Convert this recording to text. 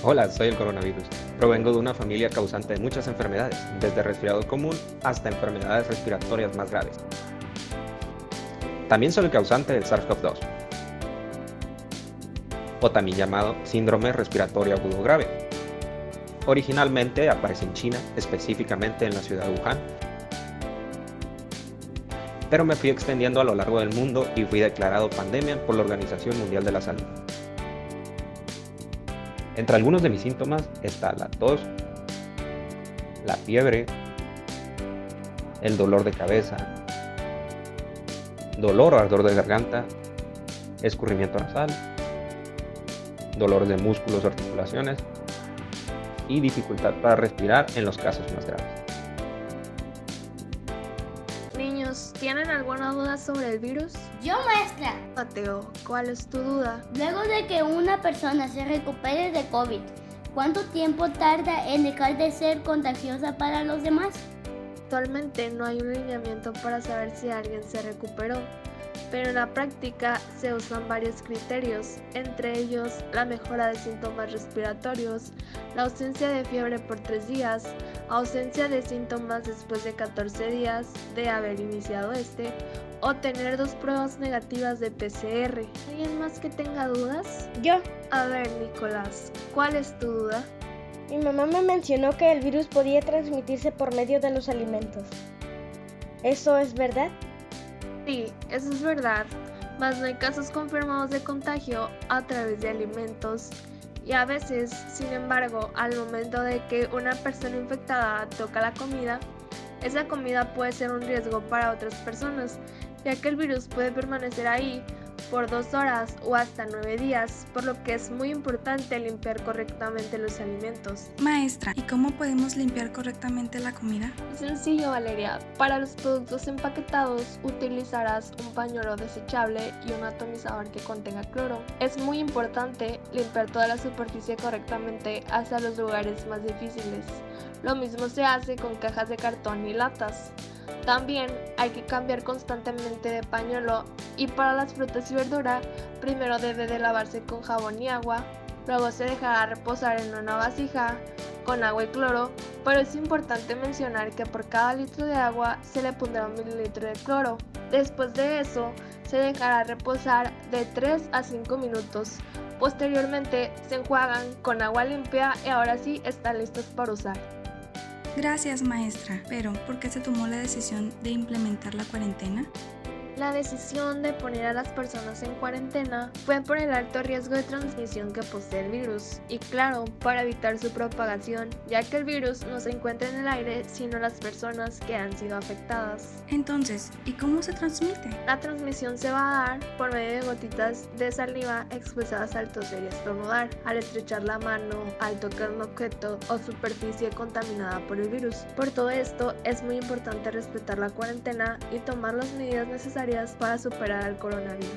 Hola, soy el coronavirus. Provengo de una familia causante de muchas enfermedades, desde resfriado común hasta enfermedades respiratorias más graves. También soy el causante del SARS-CoV-2, o también llamado síndrome respiratorio agudo grave. Originalmente aparece en China, específicamente en la ciudad de Wuhan, pero me fui extendiendo a lo largo del mundo y fui declarado pandemia por la Organización Mundial de la Salud. Entre algunos de mis síntomas está la tos, la fiebre, el dolor de cabeza, dolor o ardor de garganta, escurrimiento nasal, dolor de músculos o articulaciones y dificultad para respirar en los casos más graves. Niños, ¿tienen alguna duda sobre el virus? Yo, maestra. Mateo, ¿cuál es tu duda? Luego de que una persona se recupere de COVID, ¿cuánto tiempo tarda en dejar de ser contagiosa para los demás? Actualmente no hay un lineamiento para saber si alguien se recuperó, pero en la práctica se usan varios criterios, entre ellos la mejora de síntomas respiratorios, la ausencia de fiebre por 3 días, ausencia de síntomas después de 14 días de haber iniciado o tener 2 pruebas negativas de PCR. ¿Alguien más que tenga dudas? Yo. A ver, Nicolás, ¿cuál es tu duda? Mi mamá me mencionó que el virus podía transmitirse por medio de los alimentos. ¿Eso es verdad? Sí, eso es verdad, mas no hay casos confirmados de contagio a través de alimentos y a veces, sin embargo, al momento de que una persona infectada toca la comida, esa comida puede ser un riesgo para otras personas, ya que el virus puede permanecer ahí por 2 horas o hasta 9 días, por lo que es muy importante limpiar correctamente los alimentos. Maestra, ¿y cómo podemos limpiar correctamente la comida? Es sencillo, Valeria. Para los productos empaquetados utilizarás un pañuelo desechable y un atomizador que contenga cloro. Es muy importante limpiar toda la superficie correctamente hasta los lugares más difíciles. Lo mismo se hace con cajas de cartón y latas. También hay que cambiar constantemente de pañuelo y para las frutas y verduras primero debe de lavarse con jabón y agua, luego se dejará reposar en una vasija con agua y cloro, pero es importante mencionar que por cada litro de agua se le pondrá 1 mililitro de cloro. Después de eso se dejará reposar de 3 a 5 minutos. Posteriormente se enjuagan con agua limpia y ahora sí están listos para usar. Gracias, maestra. Pero, ¿por qué se tomó la decisión de implementar la cuarentena? La decisión de poner a las personas en cuarentena fue por el alto riesgo de transmisión que posee el virus y claro, para evitar su propagación, ya que el virus no se encuentra en el aire sino las personas que han sido afectadas. Entonces, ¿y cómo se transmite? La transmisión se va a dar por medio de gotitas de saliva expulsadas al toser y estornudar, al estrechar la mano, al tocar un objeto o superficie contaminada por el virus. Por todo esto, es muy importante respetar la cuarentena y tomar las medidas necesarias para superar al coronavirus.